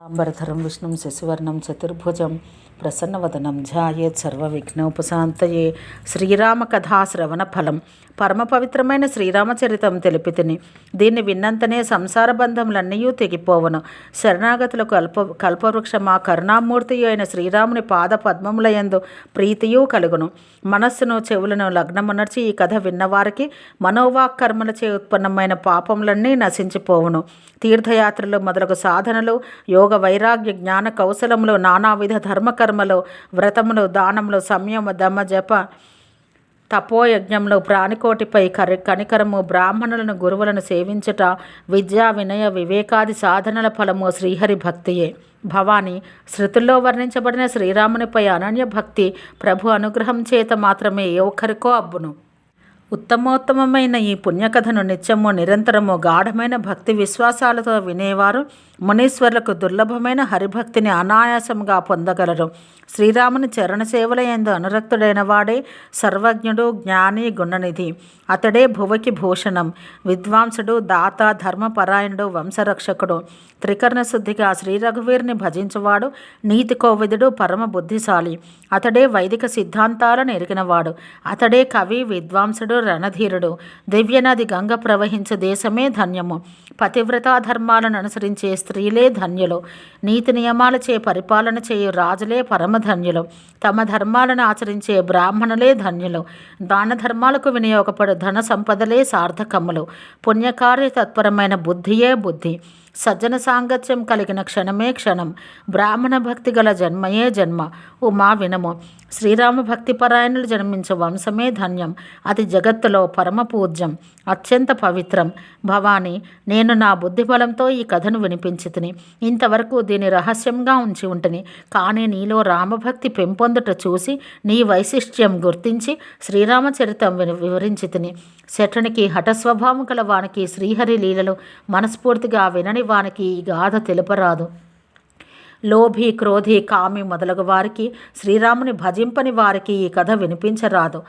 అంబరధరం విష్ణుం శశివర్ణం చతుర్భుజం ప్రసన్నవదనం ధ్యాయేత్ సర్వవిఘ్నోపశాంతయే. శ్రీరామ కథా శ్రవణ ఫలం. పరమ పవిత్రమైన శ్రీరామచరితం తెలిపితిని. దీన్ని విన్నంతనే సంసార బంధములన్నీ తెగిపోవను. శరణాగతులకు కల్పవృక్షమా కరుణామూర్తి అయిన శ్రీరాముని పాద పద్మములయందు ప్రీతియు కలుగును. మనస్సును చెవులను లగ్నమునర్చి ఈ కథ విన్నవారికి మనోవాక్కర్మలచే ఉత్పన్నమైన పాపములన్నీ నశించిపోవును. తీర్థయాత్రలు మొదలగు సాధనలు, యోగ వైరాగ్య జ్ఞాన కౌశలములు, నానావిధ ధర్మకర్మలు, వ్రతములు, దానములు, సంయమ దమ జప తపోయజ్ఞములు, ప్రాణికోటిపై కనికరము, బ్రాహ్మణులను గురువులను సేవించుట, విద్యా వినయ వివేకాది సాధనల ఫలము శ్రీహరి భక్తియే. భవాని శృతుల్లో వర్ణించబడిన శ్రీరామునిపై అనన్య భక్తి ప్రభు అనుగ్రహం చేత మాత్రమే ఏ ఒక్కరికో అబ్బును. ఉత్తమోత్తమమైన ఈ పుణ్యకథను నిత్యము నిరంతరము గాఢమైన భక్తి విశ్వాసాలతో వినేవారు మునీశ్వరులకు దుర్లభమైన హరిభక్తిని అనాయాసంగా పొందగలరు. శ్రీరాముని చరణ సేవల యందు అనురక్తుడైన వాడే సర్వజ్ఞుడు, జ్ఞాని, గుణనిధి. అతడే భువకి భూషణం, విద్వాంసుడు, దాత, ధర్మపరాయణుడు, వంశరక్షకుడు. త్రికరణ శుద్ధిగా శ్రీ రఘువీరుని భజించువాడు నీతి కోవిదుడు, పరమ బుద్ధిశాలి. అతడే వైదిక సిద్ధాంతాలను ఎరిగినవాడు. అతడే కవి, విద్వాంసుడు, రణధీరుడు. దివ్యనది గంగ ప్రవహించే దేశమే ధన్యము. పతివ్రతా ధర్మాలను అనుసరించే స్త్రీలే ధన్యులు. నీతి నియమాలచే పరిపాలన చేయు రాజులే పరమధన్యులు. తమ ధర్మాలను ఆచరించే బ్రాహ్మణులే ధన్యులు. దాన ధర్మాలకు వినియోగపడు ధన సంపదలే సార్థకములు. పుణ్యకార్య తత్పరమైన బుద్ధియే బుద్ధి. సజ్జన సాంగత్యం కలిగిన క్షణమే క్షణం. బ్రాహ్మణ భక్తి గల జన్మయే జన్మ. ఉమా వినము. శ్రీరామ భక్తిపరాయణులు జన్మించే వంశమే ధన్యం. అది జగత్తులో పరమ పూజ్యం, అత్యంత పవిత్రం. భవాని, నేను నా బుద్ధిబలంతో ఈ కథను వినిపించితిని. ఇంతవరకు దీని రహస్యంగా ఉంచి ఉంటిని. కానీ నీలో రామభక్తి పెంపొందుట చూసి నీ వైశిష్ట్యం గుర్తించి శ్రీరామచరితం వివరించితిని. శఠనికి హఠస్వభావం కల వానికి శ్రీహరి లీలలు మనస్ఫూర్తిగా వినని వానికి ఈ గాథ తెలుపరాదు. లోభి, క్రోధి, కామి మొదలగు వారికి, శ్రీరాముని భజింపని వారికి ఈ కథ వినిపించరాదు.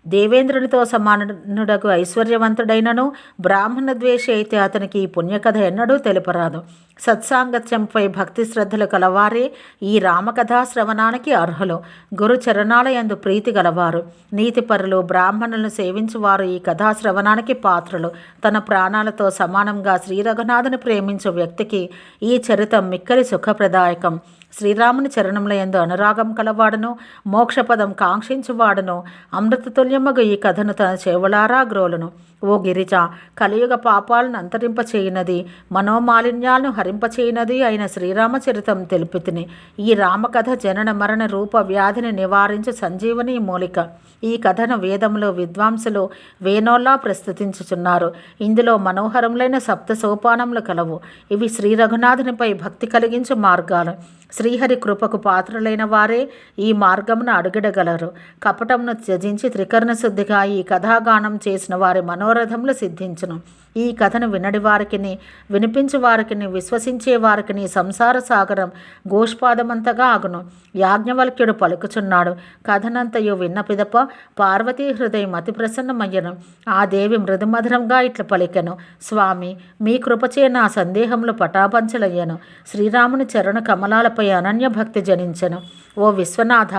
దేవేంద్రునితో సమానుడగు ఐశ్వర్యవంతుడైనను బ్రాహ్మణ ద్వేషి అయితే అతనికి ఈ పుణ్యకథ ఎన్నడూ తెలుపరాదు. సత్సాంగత్యంపై భక్తి శ్రద్ధలు కలవారే ఈ రామకథా శ్రవణానికి అర్హులు. గురు చరణాలయందు ప్రీతి గలవారు, నీతిపరులు, బ్రాహ్మణులను సేవించువారు ఈ కథా శ్రవణానికి పాత్రులు. తన ప్రాణాలతో సమానంగా శ్రీ రఘునాథుని ప్రేమించు వ్యక్తికి ఈ చరితం మిక్కలి సుఖప్రదాయకం. శ్రీరాముని చరణములయందు అనురాగం కలవాడును, మోక్షపదం కాంక్షించువాడును అమృతతుల్యమగు ఈ కథను తన చెవులారా గ్రోలును. ఓ గిరిజ, కలియుగ పాపాలను అంతరింపచేయునది, మనోమాలిన్యాలను హరింపచేయునది అయిన శ్రీరామచరితం తెలిపితిని. ఈ రామకథ జనన మరణ రూప వ్యాధిని నివారించు సంజీవని మూలిక. ఈ కథను వేదములు, విద్వాంసులు వేణోల్లా ప్రస్తుతించుచున్నారు. ఇందులో మనోహరములైన సప్త సోపానములు కలవు. ఇవి శ్రీ రఘునాథునిపై భక్తి కలిగించు మార్గాలు. శ్రీహరి కృపకు పాత్రులైన వారే ఈ మార్గమును అడుగిడగలరు. కపటమును త్యజించి త్రికరణ శుద్ధిగా ఈ కథాగానం చేసిన వారి మనోరథములు సిద్ధించును. ఈ కథను వినడి వారికిని, వినిపించు వారికిని, విశ్వసించే వారికిని సంసార సాగరం గోష్పాదమంతగా ఆగును. యాజ్ఞవల్క్యుడు పలుకుచున్నాడు. కథనంతయు విన్న పిదప పార్వతీ హృదయం అతి ప్రసన్నమయ్యను. ఆ దేవి మృదుమధురంగా ఇట్ల పలికెను. స్వామి, మీ కృపచే నా సందేహములు పటాపంచలయ్యను. శ్రీరాముని చరణ కమలాలపై అనన్య భక్తి జనించెను. ఓ విశ్వనాథ,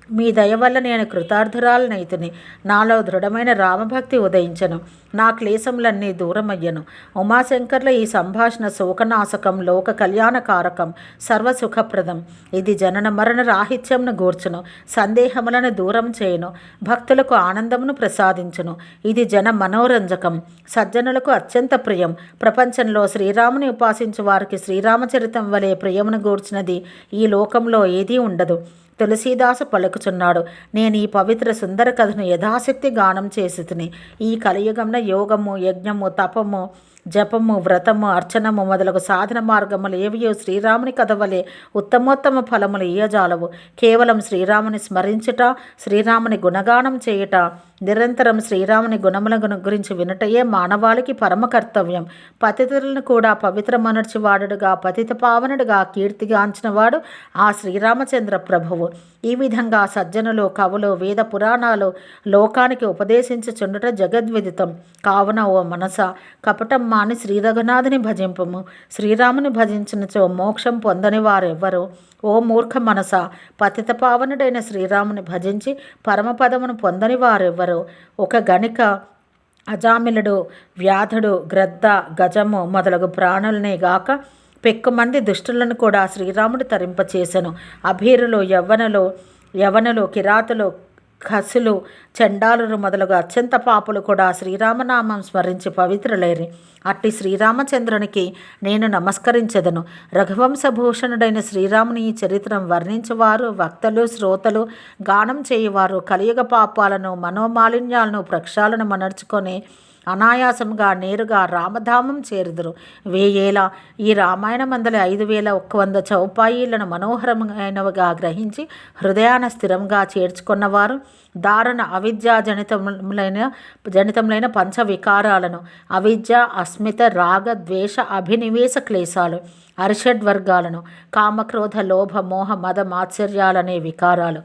మీ దయ వల్ల నేను కృతార్థురాలనైతిని. నాలో దృఢమైన రామభక్తి ఉదయించను. నా క్లేశములన్నీ దూరమయ్యను. ఉమాశంకర్ల ఈ సంభాషణ శోకనాశకం, లోక కళ్యాణకారకం, సర్వసుఖప్రదం. ఇది జనన మరణ రాహిత్యమును గూర్చును, సందేహములను దూరం చేయును, భక్తులకు ఆనందమును ప్రసాదించును. ఇది జన మనోరంజకం, సజ్జనులకు అత్యంత ప్రియం. ప్రపంచంలో శ్రీరాముని ఉపాసించు వారికి శ్రీరామచరితం వలె ప్రియమును గూర్చినది ఈ లోకంలో ఏదీ ఉండదు. తులసీదాసు పలుకుచున్నాడు. నేను ఈ పవిత్ర సుందర కథను యథాశక్తి గానం చేసితిని. ఈ కలియుగంలో యోగము, యజ్ఞము, తపము, జపము, వ్రతము, అర్చనము మొదలగు సాధన మార్గములు ఏవియో శ్రీరాముని కథ వలె ఉత్తమోత్తమ ఫలములు ఇయ్యజాలవు. కేవలం శ్రీరాముని స్మరించుట, శ్రీరాముని గుణగానం చేయుట, నిరంతరం శ్రీరాముని గుణముల గురించి వినటయే మానవాళికి పరమ కర్తవ్యం. పతితులను కూడా పవిత్రమనర్చివాడుగా, పతిత పావనుడుగా కీర్తిగాంచినవాడు ఆ శ్రీరామచంద్ర ప్రభువు. ఈ విధంగా సజ్జనులు, కవులు, వేద పురాణాలు లోకానికి ఉపదేశించుచుండుట జగద్విదితం. కావున ఓ మనస, కపటం మాని శ్రీ రఘునాథుని భజింపము. శ్రీరాముని భజించినచో మోక్షం పొందని వారెవ్వరు. ఓ మూర్ఖ మనస, పతిత పావనుడైన శ్రీరాముని భజించి పరమపదమును పొందని వారెవ్వరు. ఒక గణిక అజామిలుడు, వ్యాధుడు, గ్రద్ద, గజము మొదలగు ప్రాణులనే గాక పెక్కుమంది దుష్టులను కూడా శ్రీరాముడు తరింపచేసెను. అభీరులు, యవనులు, కిరాతులు, ఖసులు, చండాలురు మొదలగు అత్యంత పాపులు కూడా శ్రీరామనామం స్మరించి పవిత్రులేరి. అట్టి శ్రీరామచంద్రునికి నేను నమస్కరించెదను. రఘువంశభూషణుడైన శ్రీరాముని ఈ చరిత్రం వర్ణించువారు, వక్తలు, శ్రోతలు, గానం చేయువారు కలియుగ పాపాలను, మనోమాలిన్యాలను, ప్రక్షాళన మనర్చుకొని అనాయాసంగా నేరుగా రామధామం చేరుదురు. వేయేల ఈ రామాయణమందలి 5100 చౌపాయిలను మనోహరమైనవిగా గ్రహించి హృదయాన స్థిరంగా చేర్చుకున్నవారు దారుణ జనితములైన పంచవికారాలను, అవిద్య, అస్మిత, రాగ, ద్వేష, అభినివేశ క్లేశాలు, అరిషడ్వర్గాలను, కామక్రోధ, లోభ, మోహ, మద, మాత్సర్యాలనే వికారాలు,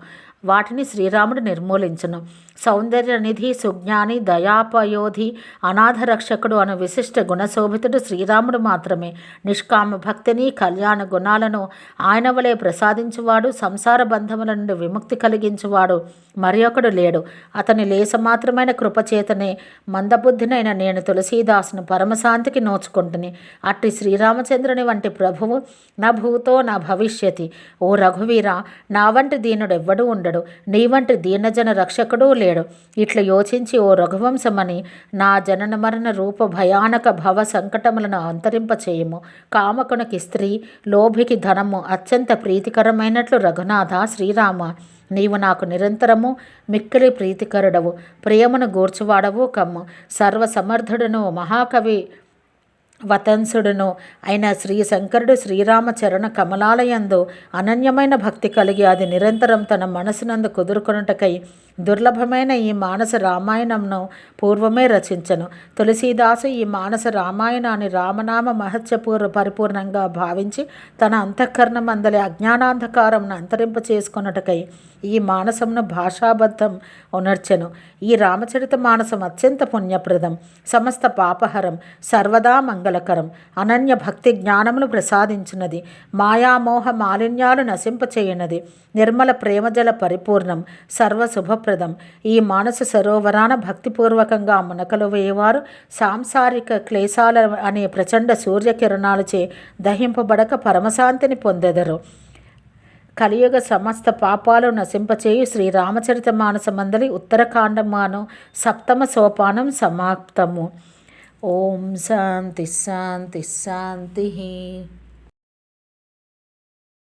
వాటిని శ్రీరాముడు నిర్మూలించును. సౌందర్యనిధి, సుజ్ఞాని, దయాపయోధి, అనాథ రక్షకుడు అను విశిష్ట గుణశోభితుడు శ్రీరాముడు మాత్రమే. నిష్కామ భక్తిని, కళ్యాణ గుణాలను ఆయన వలె ప్రసాదించువాడు, సంసార బంధముల నుండి విముక్తి కలిగించువాడు మరి ఒకడు లేడు. అతని లేసమాత్రమైన కృపచేతనే మందబుద్ధినైన నేను తులసీదాసును పరమశాంతికి నోచుకుంటుని. అట్టి శ్రీరామచంద్రుని వంటి ప్రభువు నా భూతో నా భవిష్యతి. ఓ రఘువీర, నా వంటి దీనుడెవ్వడూ ఉండడు, నీ వంటి దీనజన రక్షకుడూ లేడు. ఇట్లా యోచించి ఓ రఘువంశమని నా జనన మరణ రూప భయానక భవ సంకటములను అంతరింపచేయము. కామకునికి స్త్రీ, లోభికి ధనము అత్యంత ప్రీతికరమైనట్లు రఘునాథ శ్రీరామ, నీవు నాకు నిరంతరము మిక్కిలి ప్రీతికరుడవు, ప్రియమును గూర్చువాడవు కమ్ము. సర్వసమర్థుడును మహాకవి వతంసుడును అయిన శ్రీశంకరుడు శ్రీరామచరణ కమలాలయందు అనన్యమైన భక్తి కలిగి అది నిరంతరం తన మనసునందు కుదురుకొనుటకై దుర్లభమైన ఈ మానస రామాయణంను పూర్వమే రచించను. తులసీదాసు ఈ మానస రామాయణాన్ని రామనామ మహత్యపూర్వ పరిపూర్ణంగా భావించి తన అంతఃకరణమందలి అజ్ఞానాంధకారంను అంతరింప చేసుకొనుటకై ఈ మానసమును భాషాబద్ధం ఉనర్చెను. ఈ రామచరిత మానసం అత్యంత పుణ్యప్రదం, సమస్త పాపహరం, సర్వదా మంగళకరం, అనన్య భక్తి జ్ఞానములు ప్రసాదించినది, మాయామోహ మాలిన్యాలు నశింపచేయునది, నిర్మల ప్రేమజల పరిపూర్ణం, సర్వశుభప్రదం. ఈ మానస సరోవరాన భక్తిపూర్వకంగా మునకలు వేయవారు సాంసారిక క్లేశాల అనే ప్రచండ సూర్యకిరణాలచే దహింపబడక పరమశాంతిని పొందెదరు. కలియుగ సమస్త పాపాలు నశింపచేయు శ్రీరామచరిత మానసమందలి ఉత్తరకాండమాను 7వ సోపానం సమాప్తము. ఓం శాంతి శాంతి శాంతి.